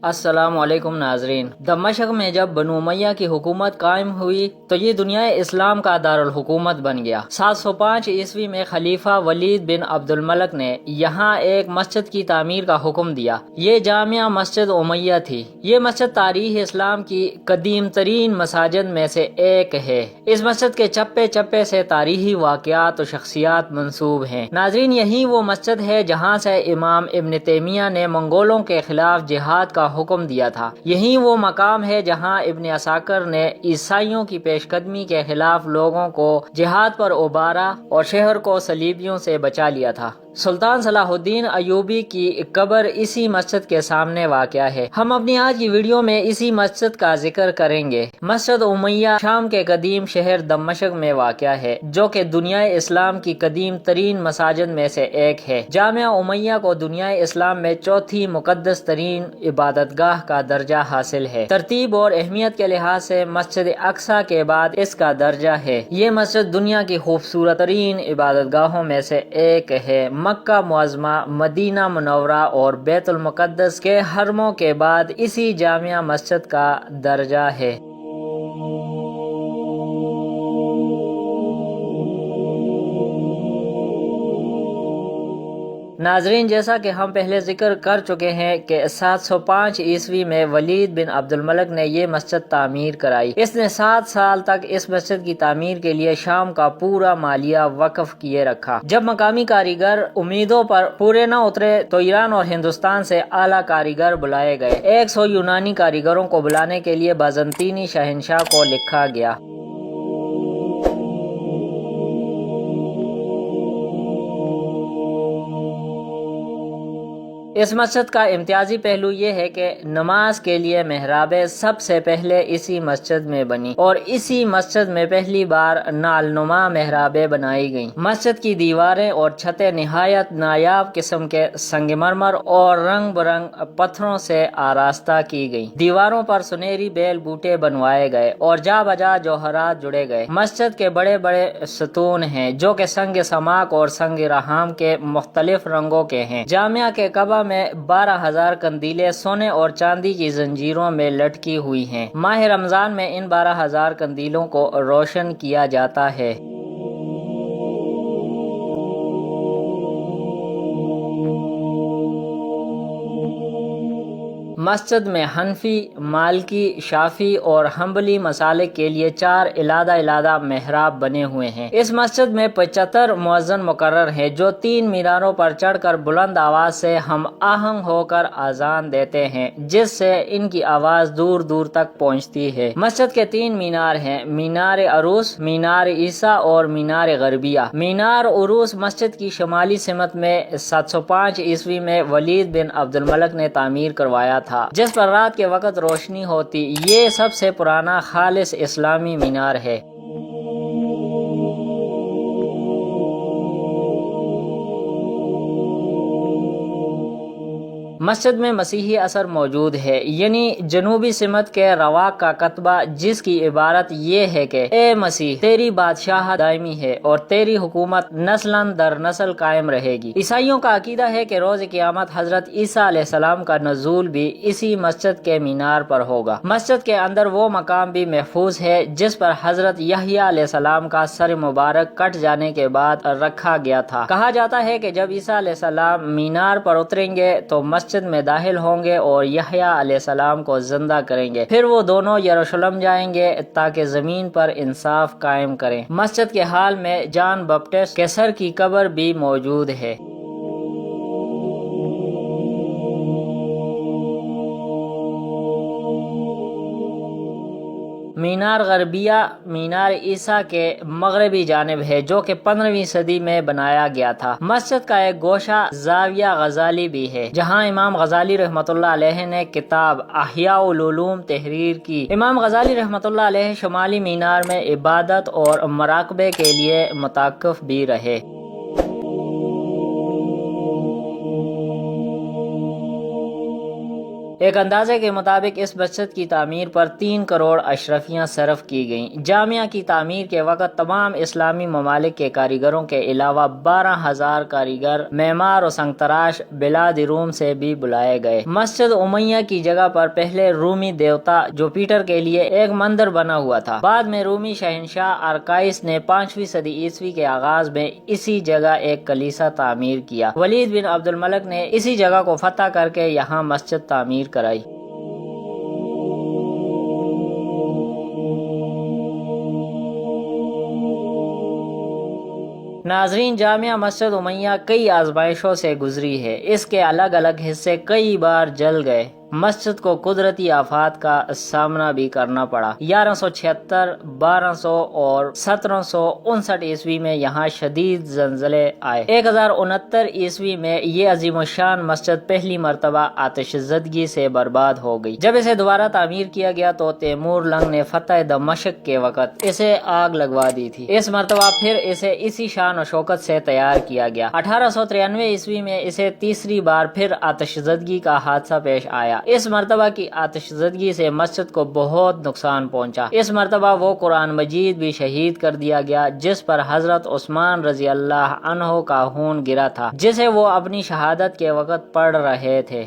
السلام علیکم ناظرین۔ دمشق میں جب بنو امیہ کی حکومت قائم ہوئی تو یہ دنیا اسلام کا دارالحکومت بن گیا۔ 705 عیسوی میں خلیفہ ولید بن عبد الملک نے یہاں ایک مسجد کی تعمیر کا حکم دیا۔ یہ جامع مسجد امیہ تھی۔ یہ مسجد تاریخ اسلام کی قدیم ترین مساجد میں سے ایک ہے۔ اس مسجد کے چپے چپے سے تاریخی واقعات و شخصیات منسوب ہیں۔ ناظرین، یہی وہ مسجد ہے جہاں سے امام ابن تیمیہ نے منگولوں کے خلاف جہاد کا حکم دیا تھا۔ یہی وہ مقام ہے جہاں ابن عساکر نے عیسائیوں کی پیش قدمی کے خلاف لوگوں کو جہاد پر ابھارا اور شہر کو صلیبیوں سے بچا لیا تھا۔ سلطان صلاح الدین ایوبی کی قبر اسی مسجد کے سامنے واقع ہے۔ ہم اپنی آج کی ویڈیو میں اسی مسجد کا ذکر کریں گے۔ مسجد امیہ شام کے قدیم شہر دمشق میں واقع ہے، جو کہ دنیا اسلام کی قدیم ترین مساجد میں سے ایک ہے۔ جامع امیہ کو دنیا اسلام میں چوتھی مقدس ترین عبادت گاہ کا درجہ حاصل ہے۔ ترتیب اور اہمیت کے لحاظ سے مسجد اقصی کے بعد اس کا درجہ ہے۔ یہ مسجد دنیا کی خوبصورت ترین عبادت گاہوں میں سے ایک ہے۔ مکہ معظمہ، مدینہ منورہ اور بیت المقدس کے حرموں کے بعد اسی جامع مسجد کا درجہ ہے۔ ناظرین، جیسا کہ ہم پہلے ذکر کر چکے ہیں کہ 705 عیسوی میں ولید بن عبد الملک نے یہ مسجد تعمیر کرائی۔ اس نے 7 سال تک اس مسجد کی تعمیر کے لیے شام کا پورا مالیہ وقف کیے رکھا۔ جب مقامی کاریگر امیدوں پر پورے نہ اترے تو ایران اور ہندوستان سے اعلیٰ کاریگر بلائے گئے۔ 100 یونانی کاریگروں کو بلانے کے لیے بازنطینی شہنشاہ کو لکھا گیا۔ اس مسجد کا امتیازی پہلو یہ ہے کہ نماز کے لیے محرابیں سب سے پہلے اسی مسجد میں بنی اور اسی مسجد میں پہلی بار نالنما محرابیں بنائی گئیں۔ مسجد کی دیواریں اور چھتیں نہایت نایاب قسم کے سنگ مرمر اور رنگ برنگ پتھروں سے آراستہ کی گئیں۔ دیواروں پر سنہری بیل بوٹے بنوائے گئے اور جا بجا جوہرات جڑے گئے۔ مسجد کے بڑے بڑے ستون ہیں جو کہ سنگ سماک اور سنگ رحام کے مختلف رنگوں کے ہیں۔ جامعہ کے کعبہ میں 12,000 قندیلیں سونے اور چاندی کی زنجیروں میں لٹکی ہوئی ہیں۔ ماہ رمضان میں ان 12,000 قندیلوں کو روشن کیا جاتا ہے۔ مسجد میں حنفی، مالکی، شافعی اور حنبلی مسالک کے لیے 4 علیحدہ محراب بنے ہوئے ہیں۔ اس مسجد میں 75 مؤذن مقرر ہیں جو 3 میناروں پر چڑھ کر بلند آواز سے ہم آہنگ ہو کر اذان دیتے ہیں، جس سے ان کی آواز دور دور تک پہنچتی ہے۔ مسجد کے 3 مینار ہیں: مینار عروس، مینار عیسیٰ اور مینار غربیہ۔ مینار عروس مسجد کی شمالی سمت میں 705 عیسوی میں ولید بن عبد الملک نے تعمیر کروایا تھا، جس پر رات کے وقت روشنی ہوتی۔ یہ سب سے پرانا خالص اسلامی مینار ہے۔ مسجد میں مسیحی اثر موجود ہے، یعنی جنوبی سمت کے رواق کا کتبہ، جس کی عبارت یہ ہے کہ اے مسیح، تیری بادشاہت دائمی ہے اور تیری حکومت نسلاً در نسل قائم رہے گی۔ عیسائیوں کا عقیدہ ہے کہ روز قیامت حضرت عیسیٰ علیہ السلام کا نزول بھی اسی مسجد کے مینار پر ہوگا۔ مسجد کے اندر وہ مقام بھی محفوظ ہے جس پر حضرت یحییٰ علیہ السلام کا سر مبارک کٹ جانے کے بعد رکھا گیا تھا۔ کہا جاتا ہے کہ جب عیسیٰ علیہ السلام مینار پر اتریں گے تو مسجد میں داخل ہوں گے اور یحییٰ علیہ السلام کو زندہ کریں گے، پھر وہ دونوں یروشلم جائیں گے تاکہ زمین پر انصاف قائم کریں۔ مسجد کے حال میں جان بپٹسٹ کے سر کی قبر بھی موجود ہے۔ مینار غربیہ مینار عیسیٰ کے مغربی جانب ہے، جو کہ 15ویں صدی میں بنایا گیا تھا۔ مسجد کا ایک گوشہ زاویہ غزالی بھی ہے، جہاں امام غزالی رحمۃ اللہ علیہ نے کتاب احیاء العلوم تحریر کی۔ امام غزالی رحمۃ اللہ علیہ شمالی مینار میں عبادت اور مراقبے کے لیے متعاکف بھی رہے۔ ایک اندازے کے مطابق اس مسجد کی تعمیر پر 3 کروڑ اشرفیاں صرف کی گئیں۔ جامعہ کی تعمیر کے وقت تمام اسلامی ممالک کے کاریگروں کے علاوہ 12,000 کاریگر، معمار و سنگ تراش بلاد روم سے بھی بلائے گئے۔ مسجد امیہ کی جگہ پر پہلے رومی دیوتا جوپیٹر کے لیے ایک مندر بنا ہوا تھا۔ بعد میں رومی شہنشاہ ارکائس نے 5ویں صدی عیسوی کے آغاز میں اسی جگہ ایک کلیسا تعمیر کیا۔ ولید بن عبد الملک نے اسی جگہ کو فتح کر کے یہاں مسجد تعمیر کرائی۔ ناظرین، جامعہ مسجد امیہ کئی آزمائشوں سے گزری ہے۔ اس کے الگ الگ حصے کئی بار جل گئے۔ مسجد کو قدرتی آفات کا سامنا بھی کرنا پڑا۔ 1176، 1200 اور 1759 عیسوی میں یہاں شدید زلزلے آئے۔ 1069 عیسوی میں یہ عظیم الشان مسجد پہلی مرتبہ آتش زدگی سے برباد ہو گئی۔ جب اسے دوبارہ تعمیر کیا گیا تو تیمور لنگ نے فتح دمشق کے وقت اسے آگ لگوا دی تھی۔ اس مرتبہ پھر اسے اسی شان و شوکت سے تیار کیا گیا۔ 1893 عیسوی میں اسے تیسری بار پھر آتش زدگی کا حادثہ پیش آیا۔ اس مرتبہ کی آتش زدگی سے مسجد کو بہت نقصان پہنچا۔ اس مرتبہ وہ قرآن مجید بھی شہید کر دیا گیا جس پر حضرت عثمان رضی اللہ عنہ کا خون گرا تھا، جسے وہ اپنی شہادت کے وقت پڑھ رہے تھے۔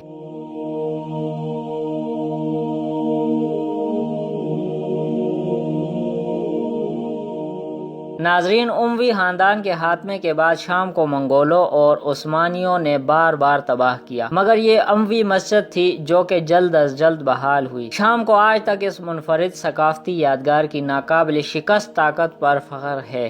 ناظرین، اموی خاندان کے خاتمے کے بعد شام کو منگولوں اور عثمانیوں نے بار بار تباہ کیا، مگر یہ اموی مسجد تھی جو کہ جلد از جلد بحال ہوئی۔ شام کو آج تک اس منفرد ثقافتی یادگار کی ناقابل شکست طاقت پر فخر ہے۔